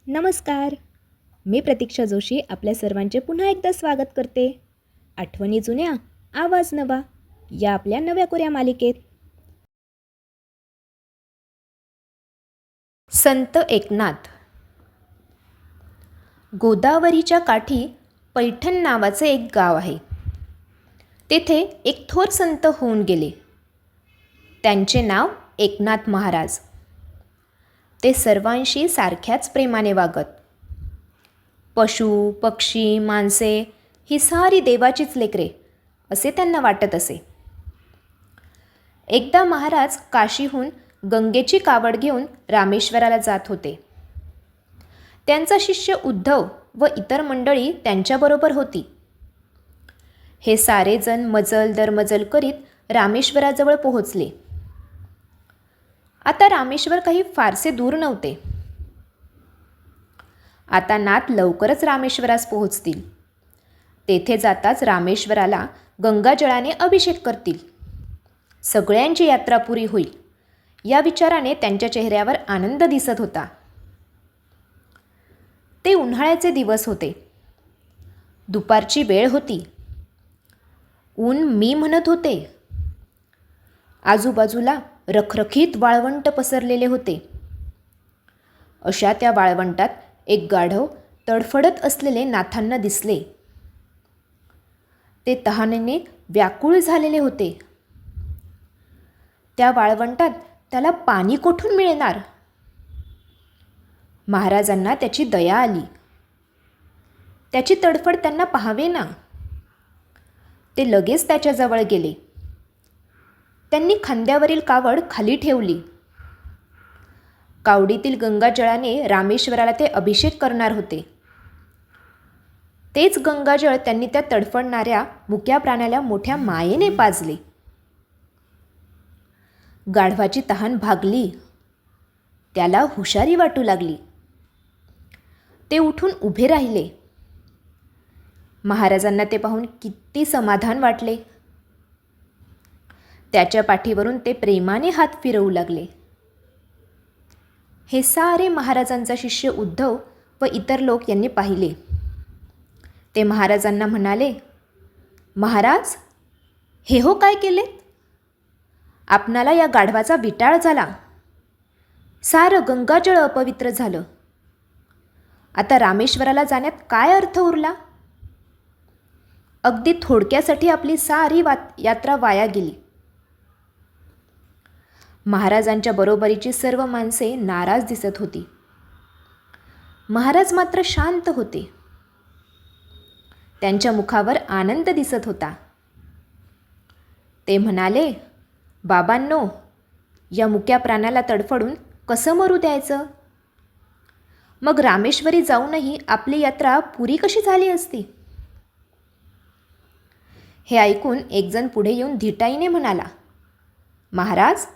नमस्कार. मी प्रतीक्षा जोशी आपल्या सर्वांचे पुन्हा एकदा स्वागत करते. आठवणी जुन्या, आवाज नवा या आपल्या नव्या कोऱ्या मालिकेत. संत एकनाथ. गोदावरीच्या काठी पैठण नावाचे एक गाव आहे. तेथे एक थोर संत होऊन गेले. त्यांचे नाव एकनाथ महाराज. ते सर्वांशी सारख्याच प्रेमाने वागत. पशु, पक्षी, माणसे ही सारी देवाचीच लेकरे असे त्यांना वाटत असे. एकदा महाराज काशीहून गंगेची कावड घेऊन रामेश्वराला जात होते. त्यांचा शिष्य उद्धव व इतर मंडळी त्यांच्याबरोबर होती. हे सारेजण मजल दर मजल करीत रामेश्वराजवळ पोहोचले. आता रामेश्वर काही फारसे दूर नव्हते. आता नाथ लवकरच रामेश्वरास पोहोचतील. तेथे जाताच रामेश्वराला गंगाजळाने अभिषेक करतील. सगळ्यांची यात्रा पुरी होईल या विचाराने त्यांच्या चेहऱ्यावर आनंद दिसत होता. ते उन्हाळ्याचे दिवस होते. दुपारची वेळ होती. ऊन मी म्हणत होते. आजूबाजूला रखरखीत वाळवंट पसरलेले होते. अशा त्या वाळवंटात एक गाढव तडफडत असलेले नाथांना दिसले. ते तहानेने व्याकुळ झालेले होते. त्या वाळवंटात त्याला पाणी कोठून मिळणार? महाराजांना त्याची दया आली. त्याची तडफड त्यांना पाहावेना. ते लगेच त्याच्याजवळ गेले. त्यांनी खांद्यावरील कावड खाली ठेवली. कावडीतील गंगाजळाने रामेश्वराला ते अभिषेक करणार होते. तेच गंगाजळ त्यांनी त्या तडफडणाऱ्या मुक्या प्राण्याला मोठ्या मायेने पाजले. गाढवाची तहान भागली. त्याला हुशारी वाटू लागली. ते उठून उभे राहिले. महाराजांना ते पाहून किती समाधान वाटले. त्याच्या पाठीवरून ते प्रेमाने हात फिरवू लागले. हे सारे महाराजांचा शिष्य उद्धव व इतर लोक यांनी पाहिले. ते महाराजांना म्हणाले, महाराज, हे हो काय केले? आपणाला या गाढवाचा विटाळ झाला. सारं गंगाजळ अपवित्र झालं. आता रामेश्वराला जाण्यात काय अर्थ उरला? अगदी थोडक्यासाठी आपली सारी यात्रा वाया गेली. महाराजांच्या बरोबरीची सर्व माणसे नाराज दिसत होती. महाराज मात्र शांत होते. त्यांच्या मुखावर आनंद दिसत होता. ते म्हणाले, बाबांनो, या मुक्या प्राण्याला तडफडून कसं मरू द्यायचं? मग रामेश्वरी जाऊनही आपली यात्रा पुरी कशी झाली असती? हे ऐकून एकजण पुढे येऊन धिटाईने म्हणाला, महाराज,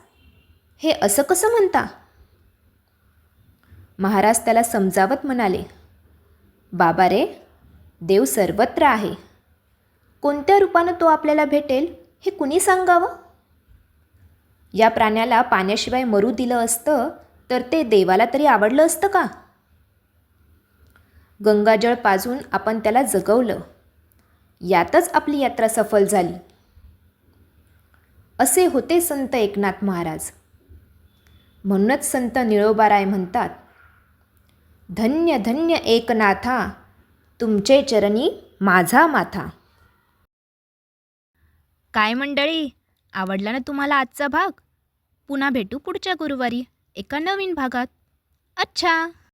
हे असं कसं म्हणता? महाराज त्याला समजावत म्हणाले, बाबा रे, देव सर्वत्र आहे. कोणत्या रूपानं तो आपल्याला भेटेल हे कुणी सांगावं? या प्राण्याला पाण्याशिवाय मरू दिलं असतं तर ते देवाला तरी आवडलं असतं का? गंगाजळ पाजून आपण त्याला जगवलं. यातच आपली यात्रा सफल झाली. असे होते संत एकनाथ महाराज. म्हणूनच संत निळोबाराय म्हणतात, धन्य धन्य एकनाथा, तुमचे चरणी माझा माथा. काय मंडळी, आवडला ना तुम्हाला आजचा भाग? पुन्हा भेटू पुढच्या गुरुवारी एका नवीन भागात. अच्छा.